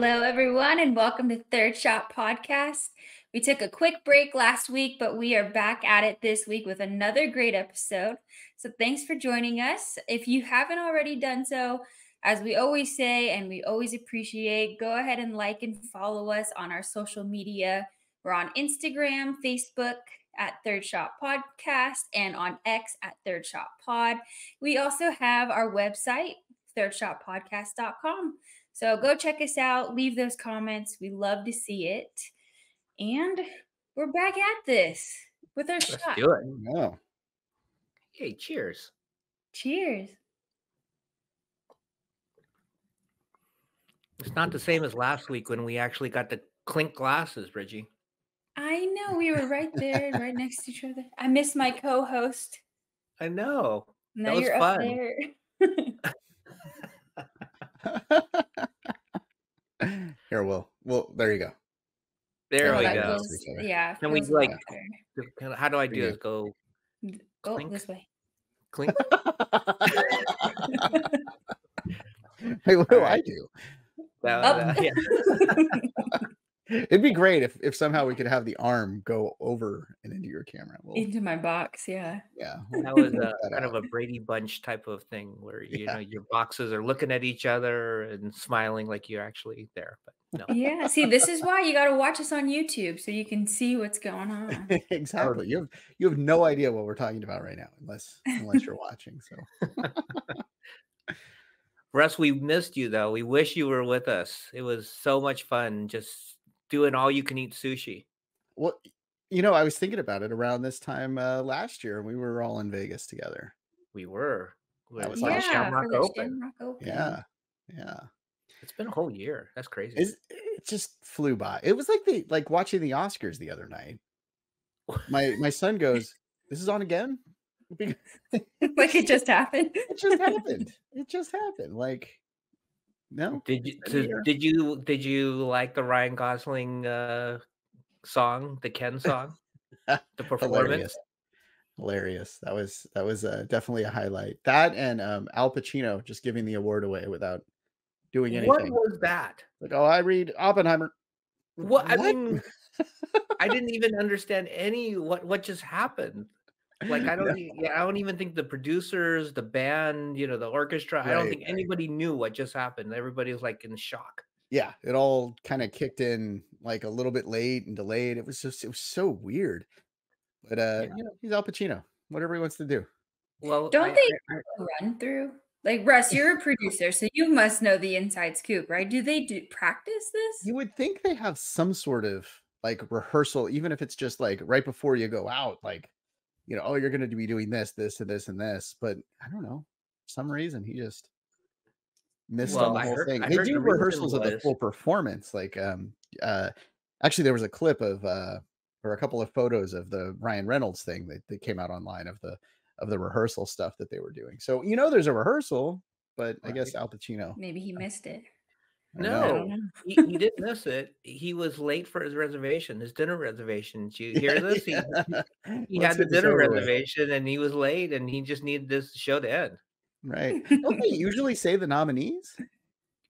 Hello, everyone, and welcome to Third Shot Podcast. We took a quick break last week, but we are back at it this week with another great episode. So, thanks for joining us. If you haven't already done so, as we always say and we always appreciate, go ahead and like and follow us on our social media. We're on Instagram, Facebook at Third Shot Podcast, and on X at Third Shot Pod. We also have our website, thirdshotpodcast.com. So go check us out. Leave those comments. We love to see it. And we're back at this with our Let's shot. do it. No. Hey, cheers. Cheers. It's not the same as last week when we actually got to clink glasses, Bridgie. I know, we were right there, right next to each other. I miss my co-host. I know. Now That was you're fun. up there. Here, well, there you go. There Oh, we that go. goes- yeah. Can we, feels a lot like, better. How do I do Yeah. this? Go Oh, clink? this way. Clink. Hey, what do All right. I do? Yeah. It'd be great if somehow we could have the arm go over and into your camera. Well, Into my box, yeah. yeah. That was work that kind of out. a Brady Bunch type of thing where you Yeah. know your boxes are looking at each other and smiling like you're actually there, but no. Yeah, see, this is why you got to watch us on YouTube so you can see what's going on. Exactly. You have no idea what we're talking about right now, unless you're watching. So Russ, we missed you though. We wish you were with us. It was so much fun just doing all you can eat sushi. well, I was thinking about it around this time last year. We were all in Vegas together. We were. That was for the awesome. Shamrock for the Open. Shamrock Open. Yeah. It's been a whole year. That's crazy. It just flew by. It was like watching the Oscars the other night. My son goes, "This is on again?" Like it just happened. It just happened. It just happened. Like, no. Did you like the Ryan Gosling song, the Ken song? The performance? Hilarious. That was definitely a highlight. That and Al Pacino just giving the award away without doing anything. What was that? Like, oh, I read Oppenheimer. What? I mean, I didn't even understand what just happened. Like I don't even think the producers, the band, the orchestra, I don't think anybody knew what just happened. Everybody was like in shock. Yeah, it all kind of kicked in like a little bit late and delayed. It was so weird. But he's Al Pacino. Whatever he wants to do. Well, don't they run through? Like, Russ, you're a producer, so you must know the inside scoop, right? Do they practice this? You would think they have some sort of like rehearsal, even if it's just like right before you go out, like, oh, you're going to be doing this, this, and this, and this. But I don't know. For some reason, he just missed on the whole thing. They do rehearsals of the full performance. Like, actually, there was a clip of, or a couple of photos of the Ryan Reynolds thing that came out online of the rehearsal stuff that they were doing. So, there's a rehearsal, but I guess Al Pacino. Maybe he missed it. No, he didn't miss it. He was late for his reservation, his dinner reservation. Did you hear this? He had the dinner reservation and he was late and he just needed this show to end. Right. Don't they usually say the nominees?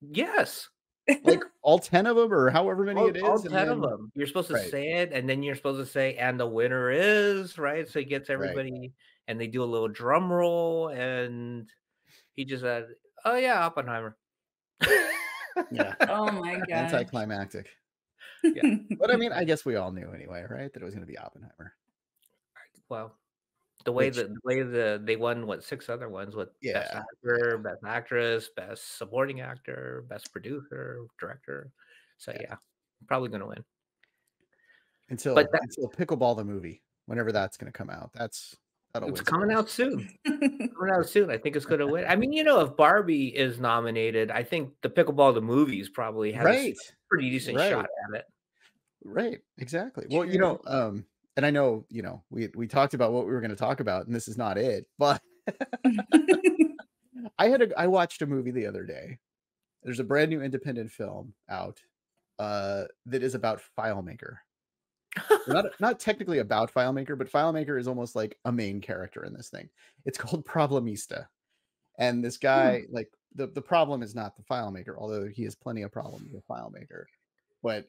Yes. Like all 10 of them or however many it is? All 10 of them. You're supposed to say it and then you're supposed to say, and the winner is, right? So he gets everybody and they do a little drum roll and he just said, oh yeah, Oppenheimer. Yeah. Oh my god. Anticlimactic. Yeah. But I mean, I guess we all knew anyway, right? That it was going to be Oppenheimer. Well, the way they won 6 other ones with best actor, best actress, best supporting actor, best producer, director. So yeah, probably going to win. Until Pickleball the movie, whenever that's going to come out. It's coming out soon. I think it's going to win. I mean, if Barbie is nominated, I think the Pickleball the movies probably has a pretty decent shot at it. Right. Exactly. Well, and I know, we talked about what we were going to talk about, and this is not it, but I watched a movie the other day. There's a brand new independent film out that is about FileMaker. Not technically about FileMaker, but FileMaker is almost like a main character in this thing. It's called Problemista. And this Hmm. guy, like the problem is not the FileMaker, although he has plenty of problems with FileMaker, but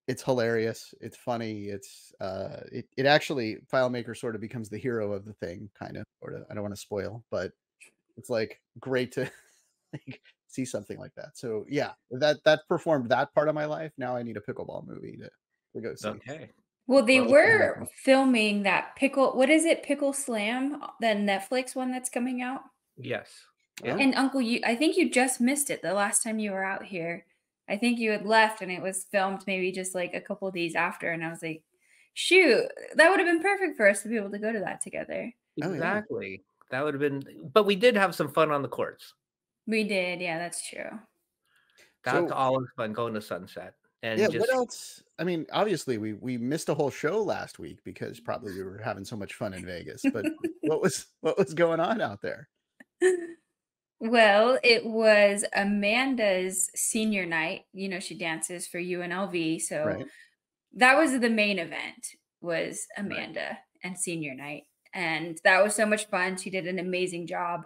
it's hilarious. It's funny. It actually FileMaker sort of becomes the hero of the thing, kind of. Or I don't want to spoil, but it's like great to like see something like that. So yeah, that performed that part of my life. Now I need a pickleball movie to go see. Okay. Well, they Well, Make it were happen. filming that what is it? Pickle Slam, the Netflix one that's coming out. yes. Yeah. Oh, And Uncle, I think you just missed it the last time you were out here. I think you had left and it was filmed maybe just like a couple days after. And I was like, shoot, that would have been perfect for us to be able to go to that together. oh yeah. Exactly. That would have been, but we did have some fun on the courts. We did. Yeah, that's true. That's So always fun going to Sunset yeah, and what just else? I mean, obviously we missed a whole show last week because probably we were having so much fun in Vegas. But what was going on out there? Well, it was Amanda's senior night. You know, she dances for UNLV. So Right. that was the main event, was right. Amanda and senior night, and that was so much fun. She did an amazing job.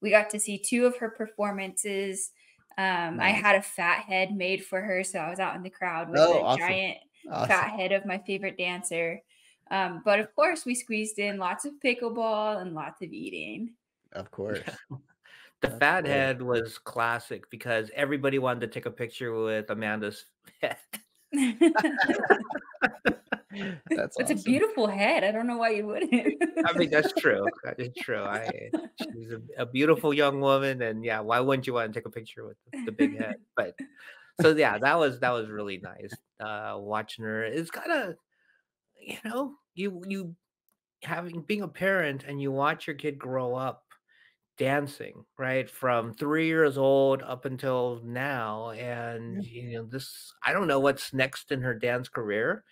We got to see 2 of her performances. I Nice. had a fat head made for her, so I was out in the crowd with Oh, a awesome. giant Awesome. fat head of my favorite dancer. But of course, we squeezed in lots of pickleball and lots of eating. Of course. The Of fat course. head was classic because everybody wanted to take a picture with Amanda's head. That's It's a awesome. beautiful head. I don't know why you wouldn't. I mean, that's true. That is true. She's a beautiful young woman, and yeah, why wouldn't you want to take a picture with the big head? But so yeah, that was really nice. Watching her, it's kind of you having being a parent and you watch your kid grow up dancing, right? From 3 years old up until now, and, Yeah. this I don't know what's next in her dance career,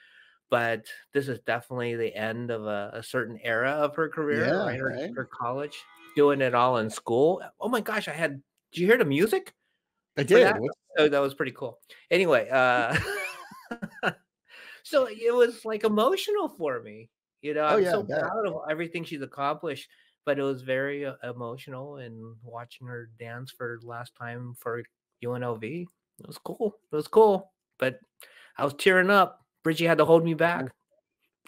but this is definitely the end of a certain era of her career, Yeah, right? Her right. her college, doing it all in school. Oh my gosh, did you hear the music I for did. that? What Oh, that was pretty cool. Anyway, so it was, like, emotional for me, Oh, I'm yeah, I so bet. proud of everything she's accomplished, but it was very, emotional and watching her dance for the last time for UNLV. It was cool, it was cool, but I was tearing up. Bridgie had to hold me Yeah, back.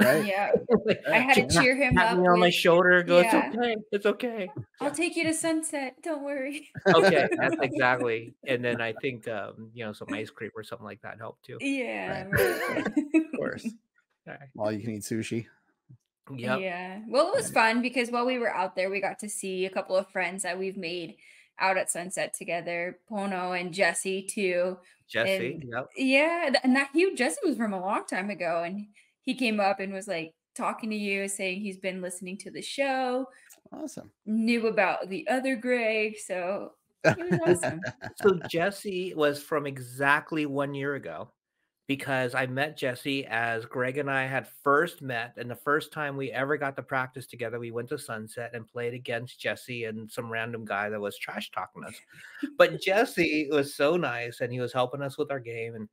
right. Yeah. I I bet. had She to cheer him tapped me up on my with, shoulder, goes, "It's yeah, okay, it's okay." "I'll Yeah. take you to Sunset, don't worry." Okay, that's exactly, and then I think, some ice cream or something like that helped too. Yeah, Right. right. Of course. Alright. All you can eat sushi. Yep. Yeah. Well, it was Right. fun because while we were out there, we got to see a couple of friends that we've made out at Sunset together, Pono and Jesse too. Jesse, And yep. yeah, and that Jesse was from a long time ago, and he came up and was like talking to you, saying he's been listening to the show, Awesome. knew about the other Greg, so it was So awesome. so Jesse was from exactly 1 year ago because I met Jesse as Greg and I had first met, and the first time we ever got to practice together, we went to Sunset and played against Jesse and some random guy that was trash talking us. But Jesse was so nice, and he was helping us with our game, and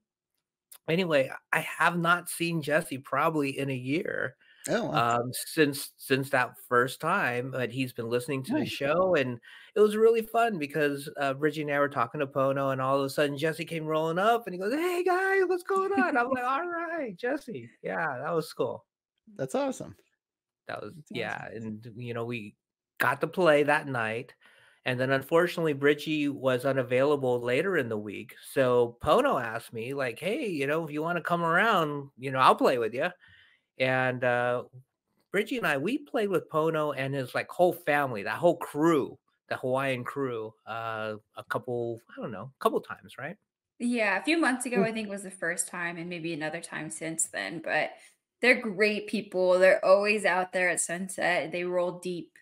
anyway, I have not seen Jesse probably in a year, Oh, well, since that first time, but he's been listening to the nice. show, and it was really fun because, Bridgie and I were talking to Pono, and all of a sudden, Jesse came rolling up, and he goes, "Hey, guys, what's going on?" I'm like, "Alright, Jesse." Yeah, that was cool. That's awesome. That was That's yeah, awesome. and, we got to play that night, and then unfortunately, Bridgie was unavailable later in the week, so Pono asked me like, "Hey, if you wanna come around, I'll play with you." And, Bridgie and I, we played with Pono and his, like, whole family, that whole crew, the Hawaiian crew, a couple I don't know, couple times, right? Yeah, a few months ago, Yeah, I think was the first time, and maybe another time since then, but they're great people. They're always out there at sunset. They roll deep.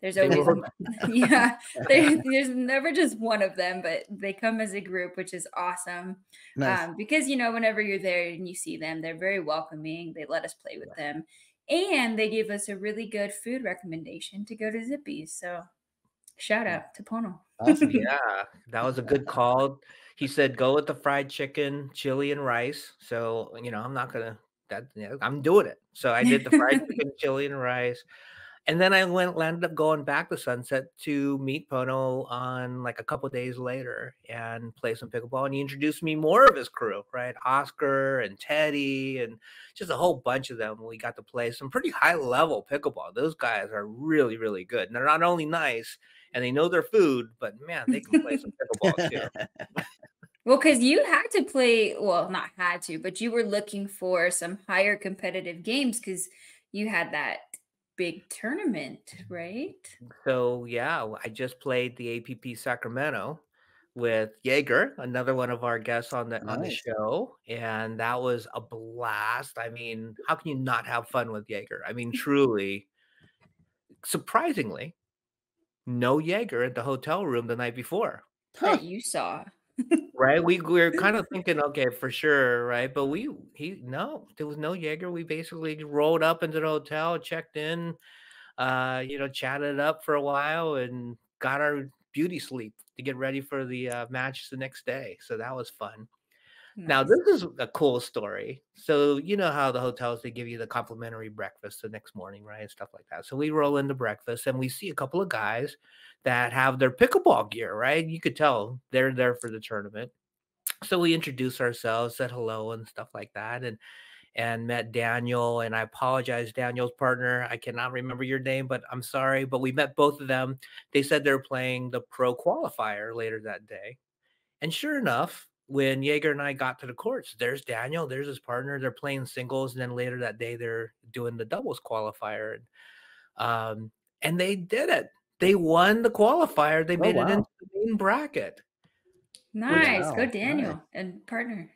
There's They always were yeah, there's never just one of them, but they come as a group, which is awesome. nice. Because whenever you're there and you see them, they're very welcoming. They let us play with yeah. them, and they gave us a really good food recommendation to go to Zippy's. So shout Yeah, out to Pono. awesome. Yeah, that was a good call. He said, "Go with the fried chicken, chili, and rice." So, I'm not gonna I'm doing it. So I did the fried chicken, chili, and rice. And then landed up going back to Sunset to meet Pono on like a couple days later and play some pickleball. And he introduced me more of his crew, right? Oscar and Teddy and just a whole bunch of them. We got to play some pretty high level pickleball. Those guys are really, really good. And they're not only nice and they know their food, but man, they can play some pickleball too. Well, because you had to play, well, not had to, but you were looking for some higher competitive games because you had that big tournament, right? So yeah, I just played the APP Sacramento with Jaeger, another one of our guests on the Nice. show, and that was a blast. I mean, how can you not have fun with Jaeger? I mean, truly, surprisingly, no Jaeger at the hotel room the night before. Huh. That you saw. Right? We were kind of thinking, okay, for sure, right? But no, there was no Jaeger. We basically rolled up into the hotel, checked in, chatted it up for a while and got our beauty sleep to get ready for the match the next day. So that was fun. Now, Nice. this is a cool story. So, you know how the hotels, they give you the complimentary breakfast the next morning, right? And stuff like that. So we roll into breakfast and we see a couple of guys that have their pickleball gear, right? You could tell they're there for the tournament. So we introduced ourselves, said hello and stuff like that. And met Daniel. And I apologize, Daniel's partner. I cannot remember your name, but I'm sorry. But we met both of them. They said they were playing the pro qualifier later that day. And sure enough, when Jaeger and I got to the courts, there's Daniel, there's his partner. They're playing singles. And then later that day, they're doing the doubles qualifier. And they did it. They won the qualifier. They Oh, made it into wow. the main bracket. Nice. Go Wow. Nice. Daniel and partner.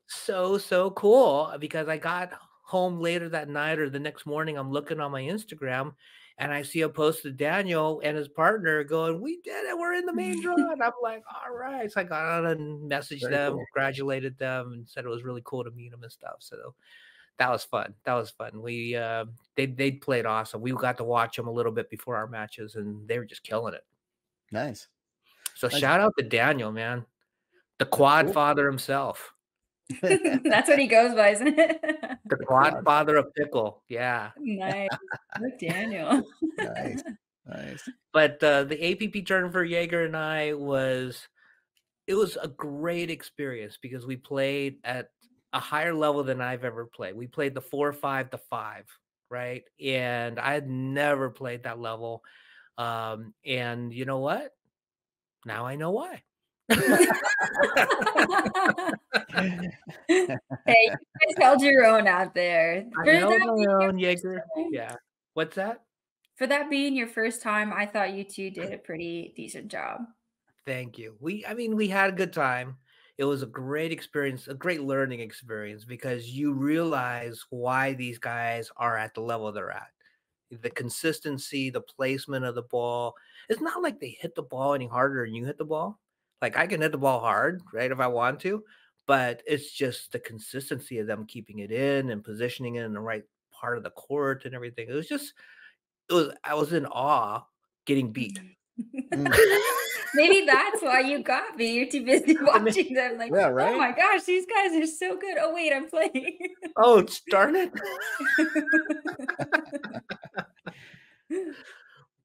So cool because I got home later that night or the next morning. I'm looking on my Instagram and I see a post of Daniel and his partner going, "We did it. We're in the main draw." And I'm like, all right. So I got on and messaged Very them, cool. congratulated them, and said it was really cool to meet them and stuff. So that was fun. That was fun. They played awesome. We got to watch them a little bit before our matches and they were just killing it. Nice. So Nice. shout out to Daniel, man. The quad Cool. father himself. That's what he goes by, isn't it? The quad father of pickle. Yeah. Nice. Go Daniel. Nice. Nice. But the APP tournament for Jaeger and I was a great experience because we played at a higher level than I've ever played. We played the 4-5 to 5, right? And I had never played that level. And you know what? Now I know why. Hey, you guys held your own out there. I For held that my being your own, first Jaeger. time Yeah. What's that? for that being your first time, I thought you 2 did a pretty decent job. Thank you. We had a good time. It was a great experience, a great learning experience because you realize why these guys are at the level they're at. The consistency, the placement of the ball. It's not like they hit the ball any harder than you hit the ball. Like I can hit the ball hard, right, if I want to, but it's just the consistency of them keeping it in and positioning it in the right part of the court and everything. I was in awe getting beat. Maybe that's why you got me. You're too busy watching them. Like, Yeah, oh right? my gosh, these guys are so good. Oh wait, I'm playing. Oh, darn it.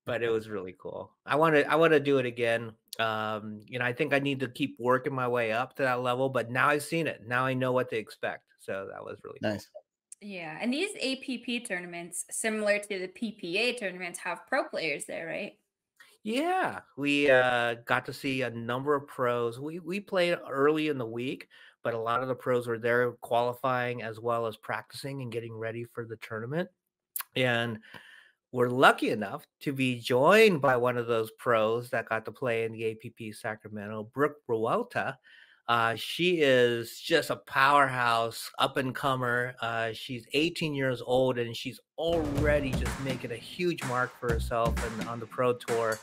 But it was really cool. I want to do it again. I think I need to keep working my way up to that level, but now I've seen it. Now I know what to expect. So that was really cool. Nice. Yeah, and these APP tournaments, similar to the PPA tournaments, have pro players there, right? Yeah, we got to see a number of pros. We played early in the week, but a lot of the pros were there qualifying as well as practicing and getting ready for the tournament. And we're lucky enough to be joined by one of those pros that got to play in the APP Sacramento, Brooke Revuelta. She is just a powerhouse, up and comer. She's 18 years old and she's already just making a huge mark for herself and on the pro tour.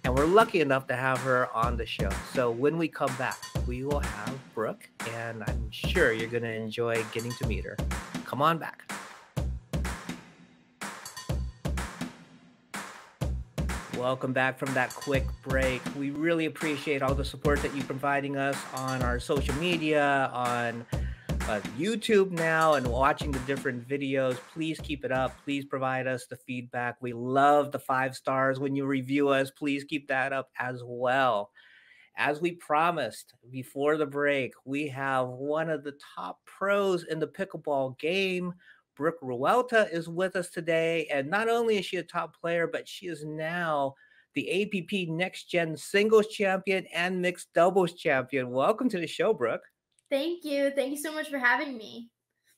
And we're lucky enough to have her on the show. So when we come back, we will have Brooke, and I'm sure you're going to enjoy getting to meet her. Come on back. Welcome back from that quick break. We really appreciate all the support that you're providing us on our social media, on YouTube now and watching the different videos. Please keep it up. Please provide us the feedback. We love the 5 stars when you review us. Please keep that up as well. As we promised before the break, we have one of the top pros in the pickleball game. Brooke Revuelta is with us today. And not only is she a top player, but she is now the APP Next Gen Singles Champion and Mixed Doubles Champion. Welcome to the show, Brooke. Thank you. Thank you so much for having me.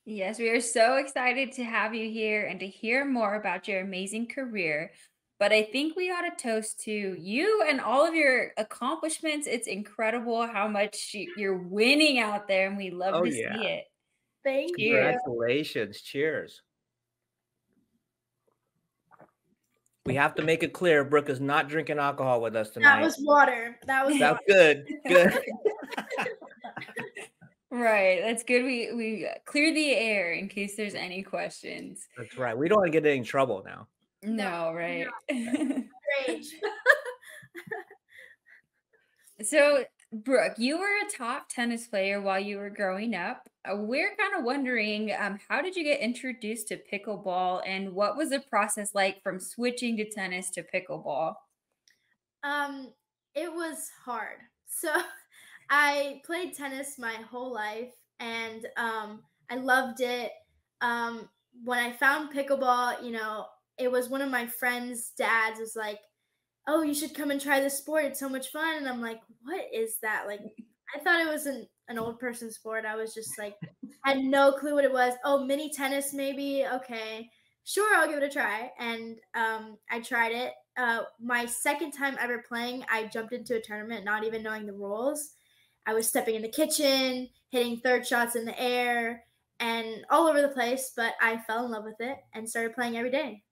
Yes, we are so excited to have you here and to hear more about your amazing career. But I think we ought to toast to you and all of your accomplishments. It's incredible how much you're winning out there, and we love Oh, to yeah. see it. Thank Cheers. you. Congratulations. Cheers. We have to make it clear Brooke is not drinking alcohol with us tonight. That was water. That was That's water. good. Good. Right. That's good. We clear the air in case there's any questions. That's right. We don't want to get in any trouble now. No, right. Rage. So, Brooke, you were a top tennis player while you were growing up. We're kind of wondering, how did you get introduced to pickleball, and what was the process like from switching to tennis to pickleball? It was hard. So I played tennis my whole life, and I loved it. When I found pickleball, it was one of my friends' dads was like, "Oh, you should come and try this sport. It's so much fun." And I'm like, "What is that?" Like, I thought it was an old person sport. I was just like, had no clue what it was. Oh, mini tennis, maybe. Okay, sure, I'll give it a try. And I tried it. My second time ever playing, I jumped into a tournament, not even knowing the rules. I was stepping in the kitchen, hitting third shots in the air, and all over the place. But I fell in love with it and started playing every day.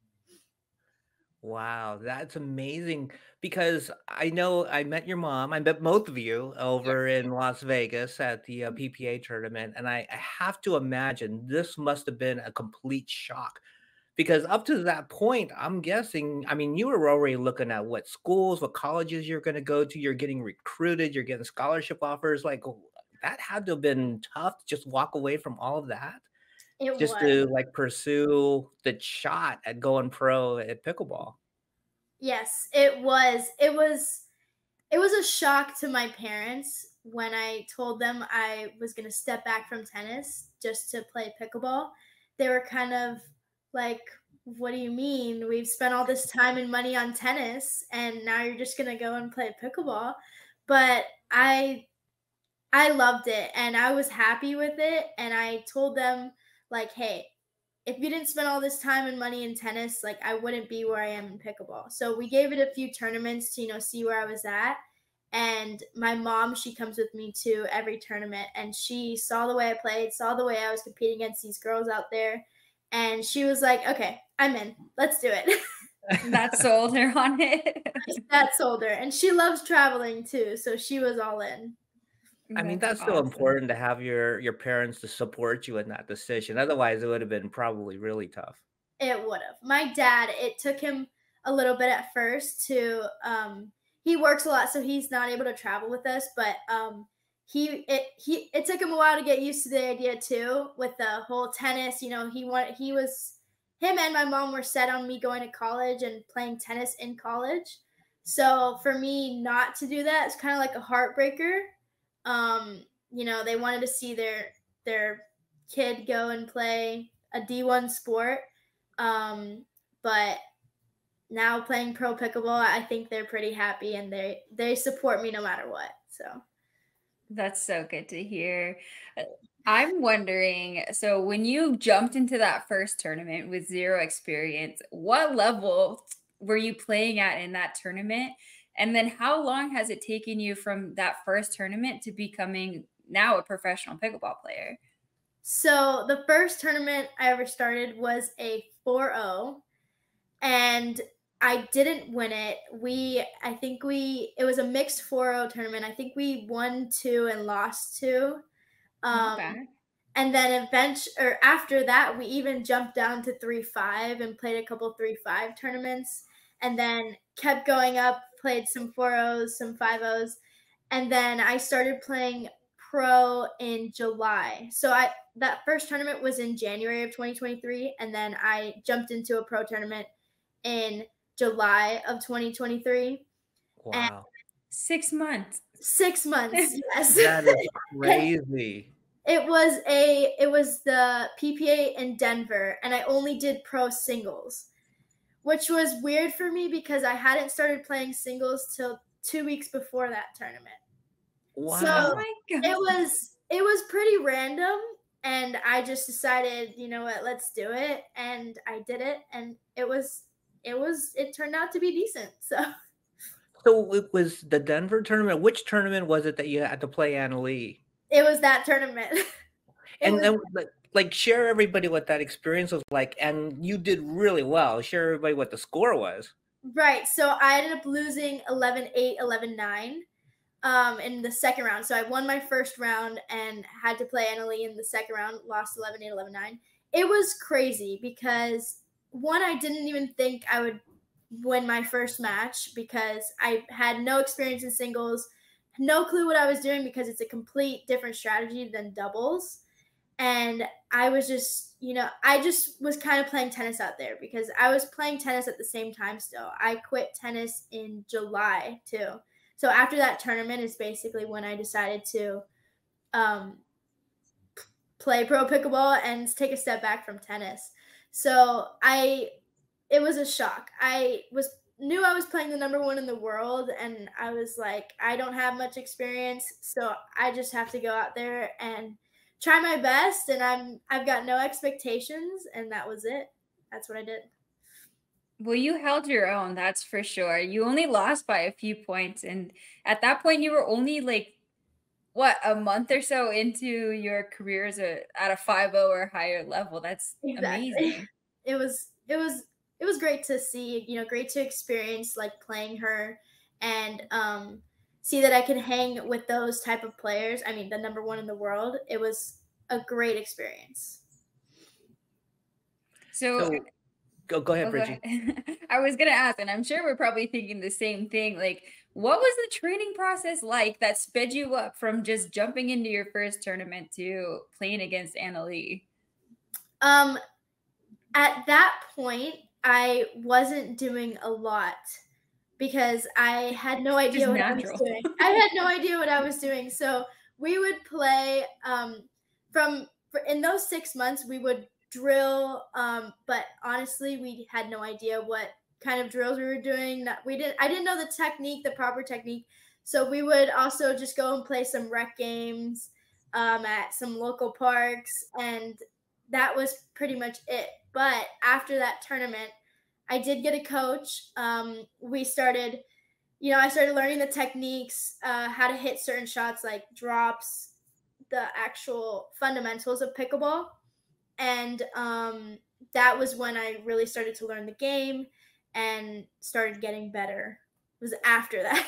Wow, that's amazing because I know I met your mom. I met both of you over in Las Vegas at the PPA tournament, and I have to imagine this must have been a complete shock because up to that point, I'm guessing, I mean, you were already looking at what schools, what colleges you're going to go to, you're getting recruited, you're getting scholarship offers. Like that had to have been tough to just walk away from all of that It just was. to like pursue the shot at going pro at pickleball. Yes, it was. It was a shock to my parents when I told them I was going to step back from tennis just to play pickleball. They were kind of like, "What do you mean? We've spent all this time and money on tennis and now you're just going to go and play pickleball?" But I loved it and I was happy with it, and I told them like, "Hey, if you didn't spend all this time and money in tennis, like I wouldn't be where I am in pickleball." So we gave it a few tournaments to, see where I was at. And my mom, she comes with me to every tournament, and she saw the way I played, saw the way I was competing against these girls out there. And she was like, "Okay, I'm in. Let's do it." That sold her on it. That sold her. And she loves traveling too. So she was all in. I mean, that's so awesome. important to have your parents to support you in that decision. Otherwise, it would have been probably really tough. It would have. My dad, it took him a little bit at first to he works a lot, so he's not able to travel with us, but it took him a while to get used to the idea too with the whole tennis. Him and my mom were set on me going to college and playing tennis in college. So for me not to do that, it's kind of like a heartbreaker. They wanted to see their kid go and play a D1 sport. But now playing pro pickleball, I think they're pretty happy, and they support me no matter what. So That's so good to hear. I'm wondering, so when you jumped into that first tournament with zero experience, what level were you playing at in that tournament? And then how long has it taken you from that first tournament to becoming now a professional pickleball player? So the first tournament I ever started was a 4-0, and I didn't win it. It was a mixed 4-0 tournament. I think we won 2 and lost 2. Not bad. And then after that, we even jumped down to 3-5 and played a couple 3-5 tournaments, and then kept going up, played some 4-0s, some 5-0s, and then I started playing pro in July. So that first tournament was in January of 2023, and then I jumped into a pro tournament in July of 2023. And Wow. 6 months. 6 months, yes. That is crazy. It was the PPA in Denver, and I only did pro singles, which was weird for me because I hadn't started playing singles till 2 weeks before that tournament. Wow. So Oh my God. it was pretty random, and I just decided, you know what, let's do it, and I did it, and it turned out to be decent. So it was the Denver tournament. Which tournament was it that you had to play Anna Lee? It was that tournament. And then like share everybody what that experience was like. And you did really well. Share everybody what the score was. Right. So I ended up losing 11-8, 11-9 in the second round. So I won my first round and had to play Anna Lee in the second round, lost 11-8, 11-9. It was crazy because, one, I didn't even think I would win my first match because I had no experience in singles, no clue what I was doing because it's a complete different strategy than doubles. And I was just, I just was kind of playing tennis out there because I was playing tennis at the same time still. I quit tennis in July too. So after that tournament is basically when I decided to play pro pickleball and take a step back from tennis. So it was a shock. I knew I was playing the number one in the world, and I was like, I don't have much experience, so I just have to go out there and try my best, and I've got no expectations, and that was it. That's what I did. Well, you held your own, that's for sure. You only lost by a few points, and at that point you were only like what, a month or so into your career as at a 5-0 or higher level. That's Exactly. amazing. It was great to see, great to experience like playing her and see that I could hang with those type of players. I mean, the number one in the world. It was a great experience. So go ahead, oh, Bridgie. I was gonna ask, and I'm sure we're probably thinking the same thing. Like, what was the training process like that sped you up from just jumping into your first tournament to playing against Anna Lee? At that point, I wasn't doing a lot because I had no idea what I was doing. I had no idea what I was doing. So we would play in those 6 months, we would drill, but honestly, we had no idea what kind of drills we were doing. I didn't know the proper technique. So we would also just go and play some rec games at some local parks, and that was pretty much it. But after that tournament, I did get a coach. I started learning the techniques, how to hit certain shots like drops, the actual fundamentals of pickleball. And that was when I really started to learn the game and started getting better. It was after that.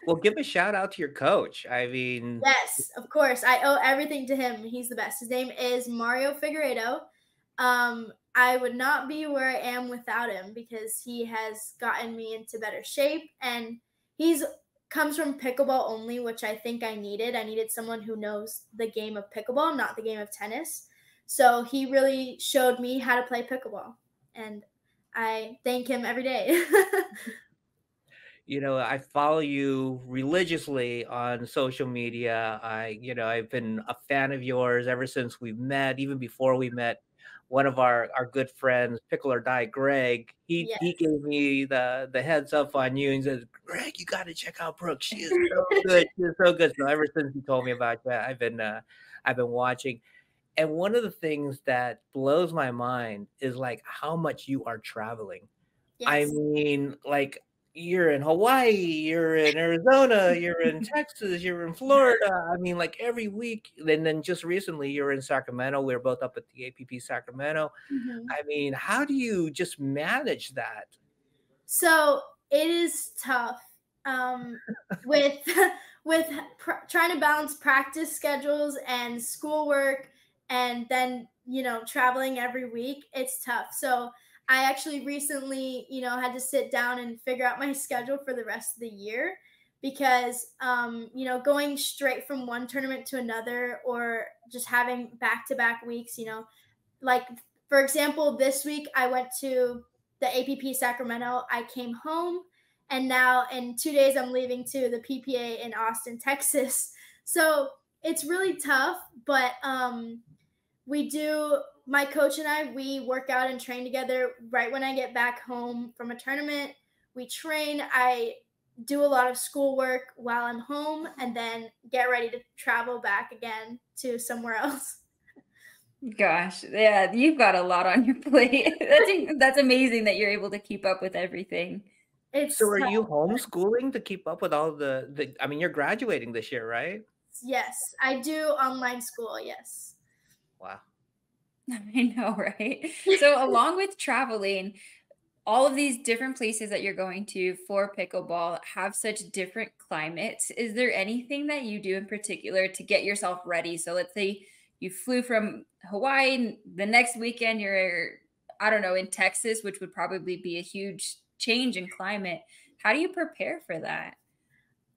Well, give a shout out to your coach. I mean, Yes, of course. I owe everything to him. He's the best. His name is Mario Figueiredo. I would not be where I am without him because he has gotten me into better shape, and he's comes from pickleball only, which I think I needed. I needed someone who knows the game of pickleball, not the game of tennis. So he really showed me how to play pickleball, and I thank him every day. I follow you religiously on social media. I've been a fan of yours ever since we met, even before we met. One of our good friends, Pickle or Die Greg, he gave me the heads up on you and says, Greg, you got to check out Brooke. She is so good. She is so good. So ever since he told me about that, I've been watching. And one of the things that blows my mind is like how much you are traveling. Yes. I mean, like, you're in Hawaii, you're in Arizona, you're in Texas, you're in Florida. I mean, like every week. And then just recently, you're in Sacramento. We were both up at the APP Sacramento. Mm-hmm. I mean, how do you just manage that? So it is tough with trying to balance practice schedules and schoolwork, and then traveling every week. It's tough. So I actually recently had to sit down and figure out my schedule for the rest of the year because you know, going straight from one tournament to another or just having back-to-back weeks, you know, like for example, this week I went to the APP Sacramento. I came home, and now in 2 days I'm leaving to the PPA in Austin, Texas. So it's really tough, but we do, my coach and I, we work out and train together right when I get back home from a tournament. We train. I do a lot of schoolwork while I'm home and then get ready to travel back again to somewhere else. Gosh, yeah, you've got a lot on your plate. That's amazing that you're able to keep up with everything. It's So are you homeschooling to keep up with all the I mean, you're graduating this year, right? Yes, I do online school. Yes. Wow. I know, right? So along with traveling, all of these different places that you're going to for pickleball have such different climates. Is there anything that you do in particular to get yourself ready? So let's say you flew from Hawaii, and the next weekend you're, I don't know, in Texas, which would probably be a huge change in climate. How do you prepare for that?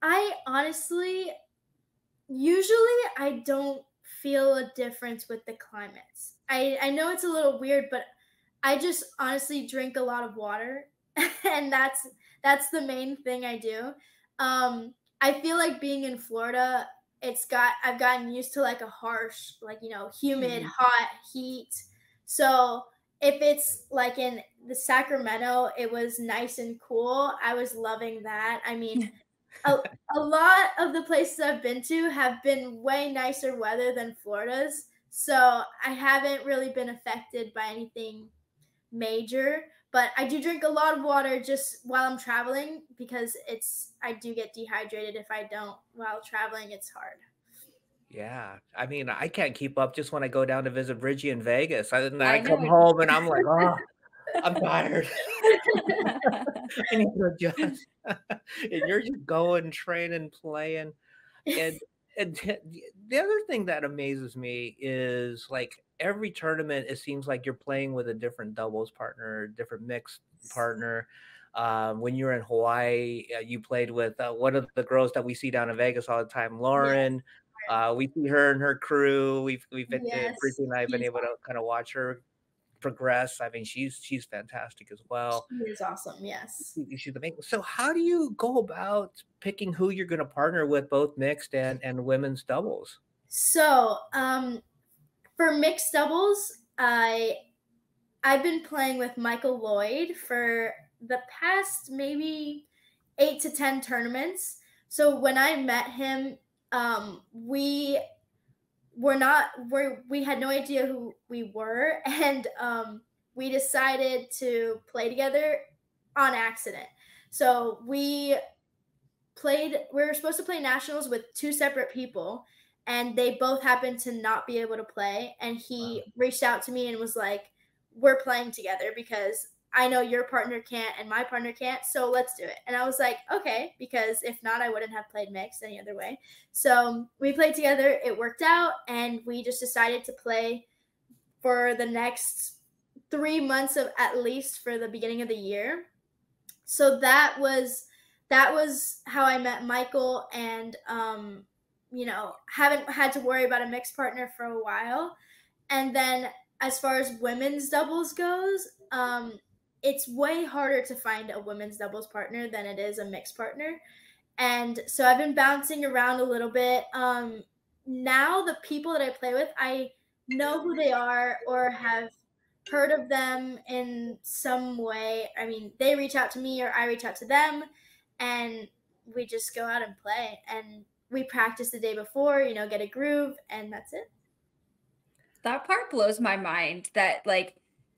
I honestly, usually I don't feel a difference with the climates. I know it's a little weird, but I just honestly drink a lot of water, and that's the main thing I do. I feel like being in Florida, I've gotten used to like a harsh, like, you know, humid, hot heat. So if it's like in the Sacramento, it was nice and cool. I was loving that. I mean, a lot of the places I've been to have been way nicer weather than Florida's. So I haven't really been affected by anything major, but I do drink a lot of water just while I'm traveling because I do get dehydrated if I don't while traveling. It's hard. Yeah. I mean, I can't keep up just when I go down to visit Bridgie in Vegas. And then I I come know. home and I'm like, oh, I'm tired. I need to adjust. And you're just going, training, playing. And the other thing that amazes me is like every tournament, it seems like you're playing with a different doubles partner, different mixed partner. When you were in Hawaii, you played with one of the girls that we see down in Vegas all the time, Lauren. We see her and her crew. We've been Yes, Brittany and I have been she's able to kind of watch her progress. I mean, she's fantastic as well. she is awesome. Yes. She's amazing. So how do you go about picking who you're going to partner with, both mixed and women's doubles? So, for mixed doubles, I've been playing with Michael Lloyd for the past maybe 8 to 10 tournaments. So when I met him, we we had no idea who we were, and we decided to play together on accident. So we were supposed to play nationals with two separate people, and they both happened to not be able to play, and he reached out to me and was like, we're playing together because I know your partner can't and my partner can't, so let's do it. And I was like, okay, because if not, I wouldn't have played mixed any other way. So we played together, it worked out, and we just decided to play for the next 3 months of at least for the beginning of the year. So that was how I met Michael, and you know, haven't had to worry about a mixed partner for a while. And then as far as women's doubles goes, it's way harder to find a women's doubles partner than it is a mixed partner. And so I've been bouncing around a little bit. Now the people that I play with, I know who they are or have heard of them in some way. I mean, they reach out to me or I reach out to them, and we just go out and play. And we practice the day before, you know, get a groove, and that's it. That part blows my mind that like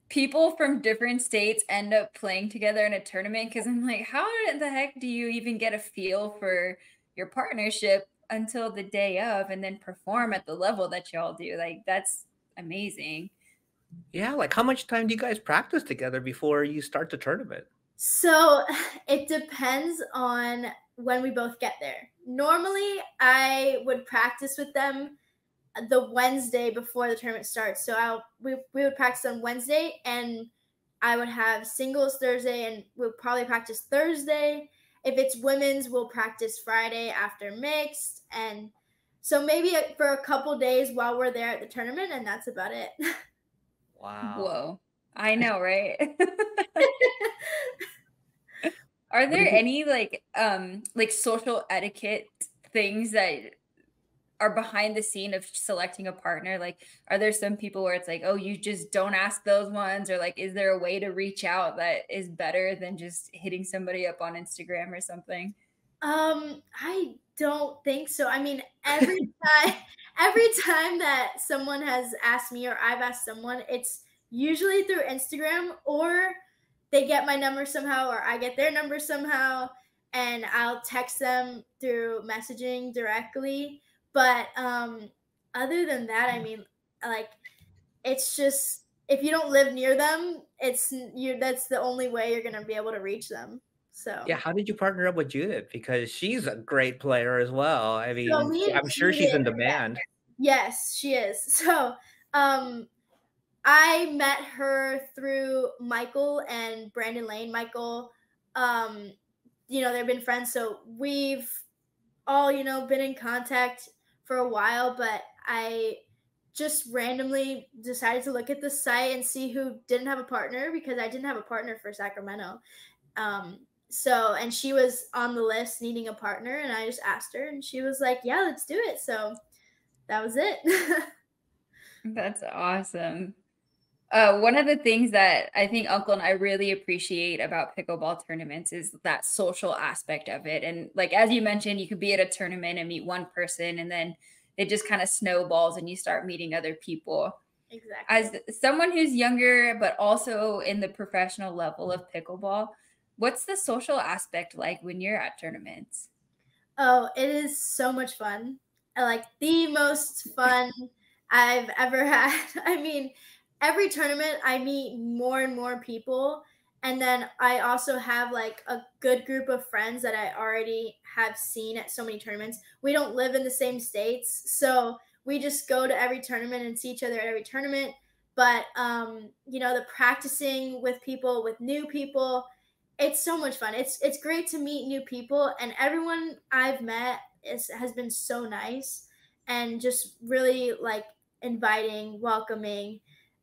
people from different states end up playing together in a tournament because I'm like, how the heck do you even get a feel for your partnership until the day of and then perform at the level that y'all do? Like, that's amazing. Yeah, like how much time do you guys practice together before you start the tournament? So it depends on when we both get there. Normally, I would practice with them the Wednesday before the tournament starts. So we would practice on Wednesday, and I would have singles Thursday, and we'd probably practice Thursday. if it's women's, we'll practice Friday after mixed. And so maybe for a couple days while we're there at the tournament, and that's about it. Wow. Whoa. I know, right? Are there any like social etiquette things that are behind the scene of selecting a partner? Like, are there some people where it's like, oh, you just don't ask those ones? Or like, is there a way to reach out that is better than just hitting somebody up on Instagram or something? I don't think so. I mean, every time that someone has asked me or I've asked someone, it's usually through Instagram, or they get my number somehow or I get their number somehow, and I'll text them through messaging directly. But other than that, I mean, like, it's just if you don't live near them, that's the only way you're gonna be able to reach them. So Yeah, how did you partner up with Judith? Because she's a great player as well. I so mean, me and I'm sure she's Judith, in demand. yes, she is. So I met her through Michael and Brandon Lane. Michael, they've been friends, so we've all, been in contact for a while, but I just randomly decided to look at the site and see who didn't have a partner, because I didn't have a partner for Sacramento. And she was on the list needing a partner, and I just asked her, and she was like, yeah, let's do it. So that was it. That's awesome. One of the things that I think Uncle and I really appreciate about pickleball tournaments is that social aspect of it. And like, as you mentioned, you could be at a tournament and meet one person, and then it just kind of snowballs and you start meeting other people. Exactly. As someone who's younger, but also in the professional level of pickleball, what's the social aspect like when you're at tournaments? Oh, it is so much fun. Like the most fun I've ever had. I mean, every tournament I meet more and more people. And then I also have like a good group of friends that I already have seen at so many tournaments. We don't live in the same states, so we just go to every tournament and see each other at every tournament. But the practicing with people, with new people, it's so much fun. It's great to meet new people, and everyone I've met has been so nice and just really like inviting, welcoming,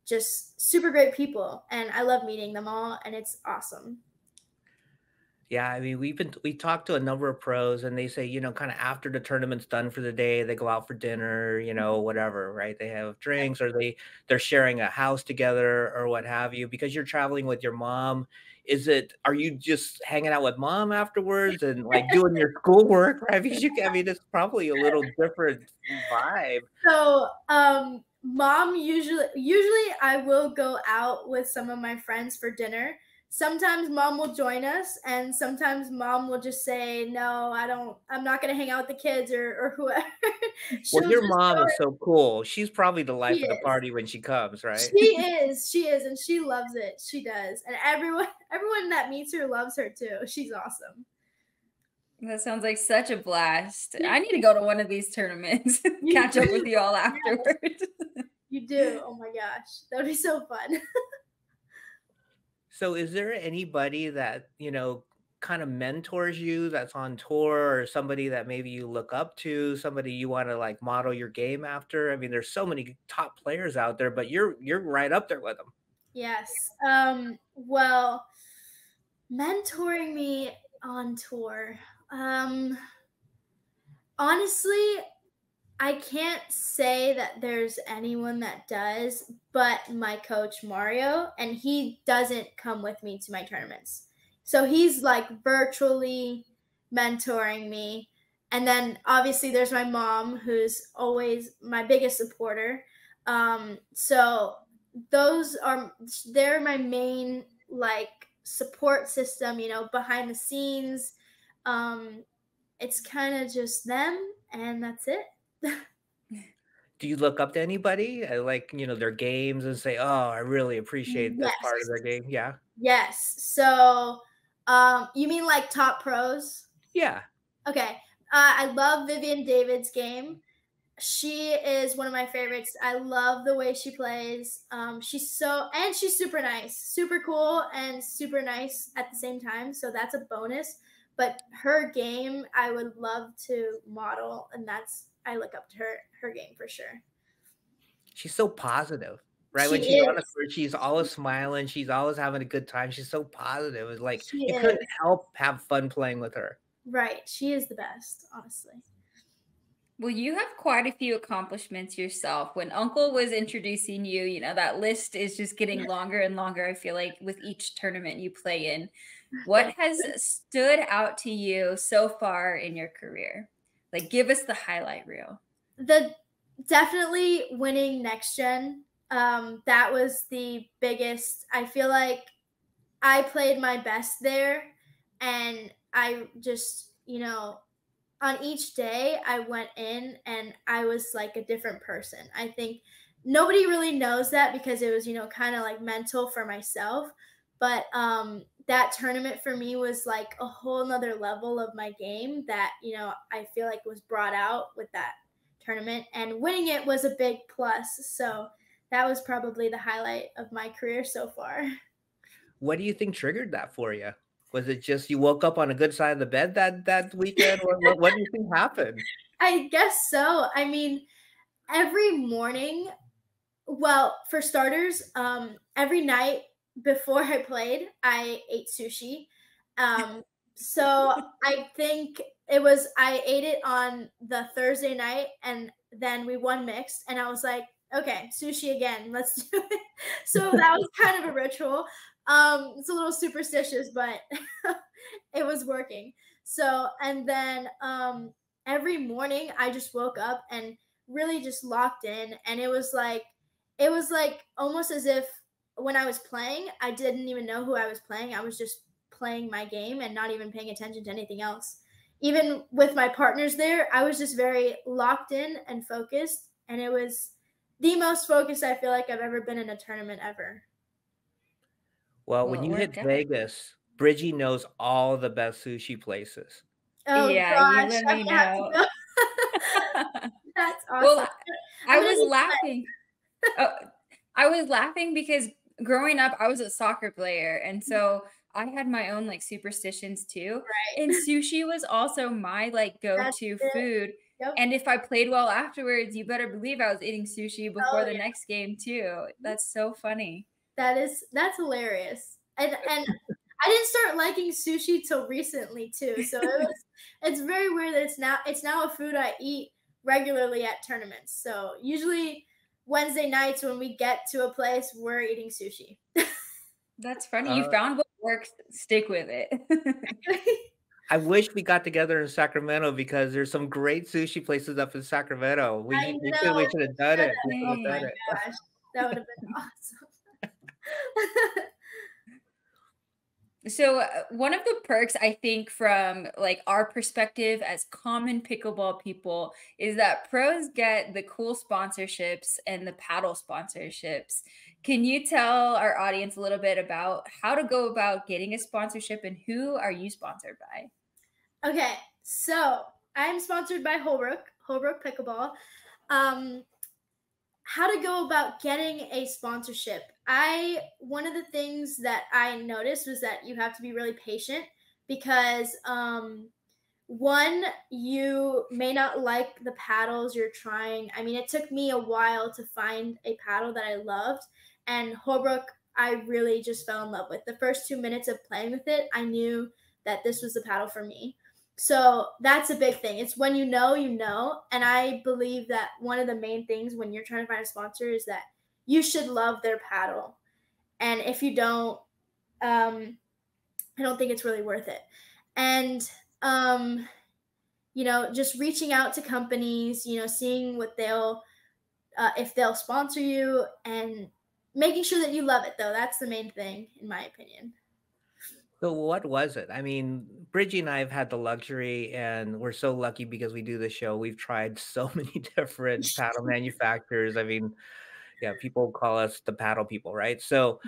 just super great people. And I love meeting them all, and it's awesome. Yeah, I mean, we talked to a number of pros, and they say, kind of after the tournament's done for the day, they go out for dinner, whatever, right? They have drinks, or they're sharing a house together or what have you. Because you're traveling with your mom, are you just hanging out with mom afterwards and like doing your schoolwork, right? Because I mean, it's probably a little different vibe. So, mom usually I will go out with some of my friends for dinner. Sometimes mom will join us, and sometimes mom will just say, no, I'm not going to hang out with the kids or whoever. Well, She'll your just mom go. is so cool. She's probably the She life of the is. party when she comes, right? She is, and she loves it. She does. And everyone that meets her loves her too. She's awesome. That sounds like such a blast. I need to go to one of these tournaments. Catch up with you all afterwards. You do. Oh my gosh. That would be so fun. So is there anybody that, kind of mentors you that's on tour, or somebody that maybe you look up to, somebody you want to like model your game after? I mean, there's so many top players out there, but you're right up there with them. Yes. Well, mentoring me on tour. Honestly, I can't say that there's anyone that does, but my coach Mario, and he doesn't come with me to my tournaments. So he's like virtually mentoring me. And then obviously there's my mom, who's always my biggest supporter. So they're my main like support system, behind the scenes. It's kind of just them, and that's it. Do you look up to anybody, like, their games and say, "Oh, I really appreciate this part of Yes. their game." Yeah. Yes. So, you mean like top pros? Yeah. Okay. I love Vivian David's game. She is one of my favorites. I love the way she plays. She's super nice, super cool, and super nice at the same time. So that's a bonus. but her game I would love to model, and I look up to her game for sure. She's so positive, right? She When she's on the is. court, she's always smiling. She's always having a good time. She's so positive. It's like She you is. couldn't help have fun playing with her. Right. She is the best, honestly. Well, you have quite a few accomplishments yourself. When Uncle was introducing you, you know, that list is just getting longer and longer, I feel like, with each tournament you play in. What has stood out to you so far in your career? Like, give us the highlight reel. Definitely winning Next Gen. That was the biggest. I feel like I played my best there, and I just, on each day I went in and I was like a different person. I think nobody really knows that because it was, kind of like mental for myself. But that tournament for me was like a whole nother level of my game that, I feel like was brought out with that tournament, and winning it was a big plus. So that was probably the highlight of my career so far. What do you think triggered that for you? Was it just you woke up on a good side of the bed that weekend? What do you think happened? I guess so. I mean, every morning, well, for starters, every night before I played, I ate sushi. So I think I ate it on the Thursday night, and then we won mixed, and I was like, okay, sushi again, let's do it. So that was kind of a ritual. It's a little superstitious, but it was working. So, and then every morning I just woke up and really just locked in, and it was like almost as if when I was playing, I didn't even know who I was playing. I was just playing my game and not even paying attention to anything else. Even with my partners there, I was just very locked in and focused, and it was the most focused I feel like I've ever been in a tournament ever. Well, when you hit Vegas, Bridgie knows all the best sushi places. Oh Yeah, gosh, you let me know. That's awesome. Well, I was laughing. I was laughing because growing up, I was a soccer player, and so I had my own like superstitions too. Right. And sushi was also my like go-to food. Yep. And if I played well afterwards, you better believe I was eating sushi before the next game too. That's so funny. That's hilarious. And I didn't start liking sushi till recently too. So it's very weird that it's now a food I eat regularly at tournaments. So usually Wednesday nights when we get to a place, we're eating sushi. That's funny. You found what works, stick with it. I wish we got together in Sacramento because there's some great sushi places up in Sacramento. We should have done it. Oh my gosh, that would have been awesome. So one of the perks I think from like our perspective as common pickleball people is that pros get the cool sponsorships and the paddle sponsorships. Can you tell our audience a little bit about how to go about getting a sponsorship and who are you sponsored by? Okay, so I'm sponsored by Holbrook Pickleball. How to go about getting a sponsorship. One of the things that I noticed was that you have to be really patient because one, you may not like the paddles you're trying. I mean, it took me a while to find a paddle that I loved, and Holbrook I really just fell in love with. The first 2 minutes of playing with it, I knew that this was the paddle for me. So that's a big thing. It's when you know, and I believe that one of the main things when you're trying to find a sponsor is that you should love their paddle. And if you don't, I don't think it's really worth it. And, just reaching out to companies, seeing what if they'll sponsor you and making sure that you love it, though. That's the main thing, in my opinion. So what was it? I mean, Bridgie and I have had the luxury, and we're so lucky because we do the show. We've tried so many different paddle manufacturers. I mean, yeah, people call us the paddle people, right? So,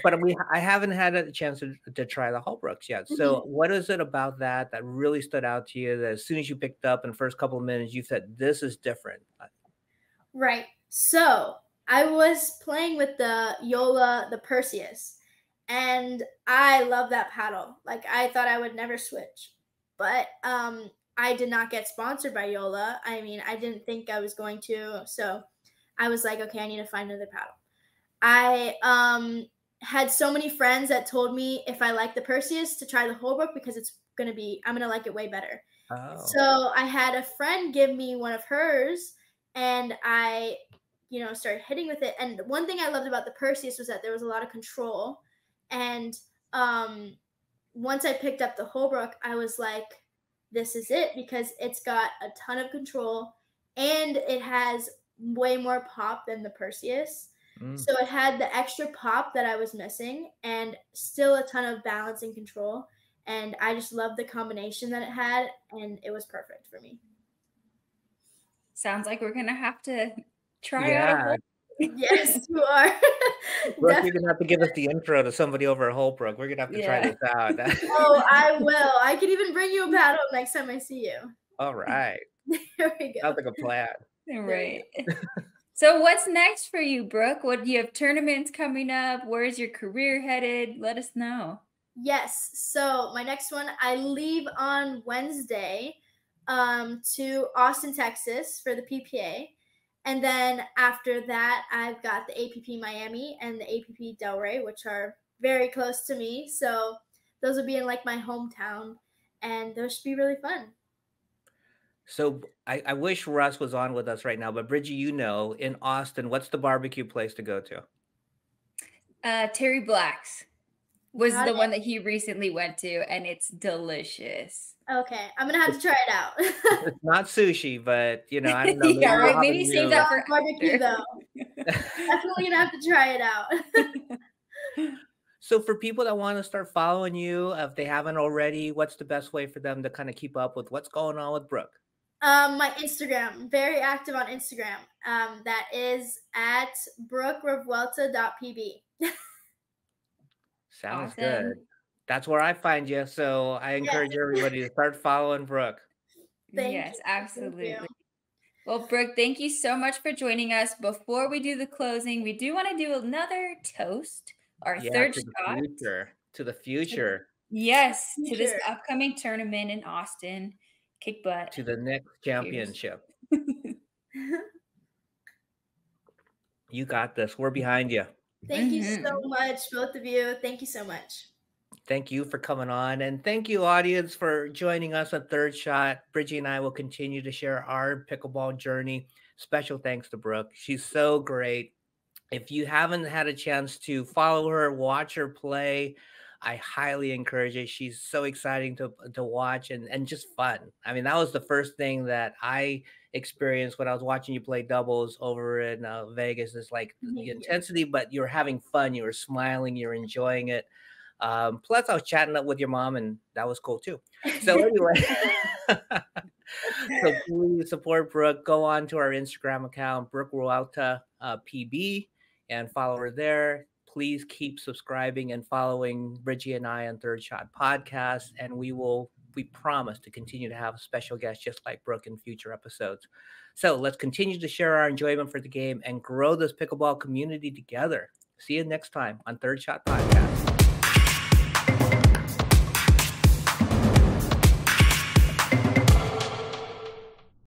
but I haven't had a chance to try the Holbrooks yet. So what is it about that really stood out to you that as soon as you picked up in the first couple of minutes, you said, this is different? Right. So I was playing with the Yola, the Perseus. and I love that paddle. Like, I thought I would never switch, but I did not get sponsored by Yola. I mean, I didn't think I was going to, so I was like, okay, I need to find another paddle. I had so many friends that told me if I like the Perseus to try the Holbrook because I'm gonna like it way better. Oh. So I had a friend give me one of hers, and I, started hitting with it. And one thing I loved about the Perseus was that there was a lot of control. And once I picked up the Holbrook, I was like, this is it, because it's got a ton of control and it has way more pop than the Perseus. So it had the extra pop that I was missing and still a ton of balance and control. And I just loved the combination that it had, and it was perfect for me. Sounds like we're gonna have to try out a Holbrook. Yes, you are. Brooke, you're gonna have to give us the intro to somebody over at Holbrook. We're gonna have to try this out. Oh, I will. I could even bring you a paddle next time I see you. All right. There we go. Sounds like a plan. Right. So what's next for you, Brooke? What do you have tournaments coming up? Where's your career headed? Let us know. Yes. So my next one, I leave on Wednesday to Austin, Texas for the PPA. And then after that, I've got the APP Miami and the APP Delray, which are very close to me. So those will be in like my hometown, and those should be really fun. So I wish Russ was on with us right now, but Bridgie, in Austin, what's the barbecue place to go to? Terry Black's was Got the it. one that he recently went to, and it's delicious. Okay, I'm gonna have to try it out. It's not sushi, but I don't know. Yeah, right. we'll Maybe save that for barbecue after. though. Definitely gonna have to try it out. So for people that want to start following you, if they haven't already, what's the best way for them to kind of keep up with what's going on with Brooke? My Instagram, very active on Instagram. That is at brookerevuelta.pb. Sounds Awesome. good. That's where I find you. So I encourage everybody to start following Brooke. Yes, you. absolutely. Thank you. Well, Brooke, thank you so much for joining us. Before we do the closing, we do want to do another toast, our third to shot. the future. To the future. Yes, to this Future. upcoming tournament in Austin. Kick butt. To the next championship. You got this. We're behind you. Thank you so much, both of you. Thank you so much. Thank you for coming on. And thank you, audience, for joining us at Third Shot. Bridgie and I will continue to share our pickleball journey. Special thanks to Brooke. She's so great. If you haven't had a chance to follow her, watch her play, I highly encourage it. She's so exciting to watch and just fun. I mean, that was the first thing that I experienced when I was watching you play doubles over in Vegas. It's like the intensity, but you're having fun. You were smiling. You're enjoying it. Plus, I was chatting up with your mom, and that was cool too. So anyway, so please support Brooke. Go on to our Instagram account, Brooke Revuelta PB, and follow her there. Please keep subscribing and following Bridgie and I on Third Shot Podcast, and we promise to continue to have special guests just like Brooke in future episodes. So let's continue to share our enjoyment for the game and grow this pickleball community together. See you next time on Third Shot Podcast.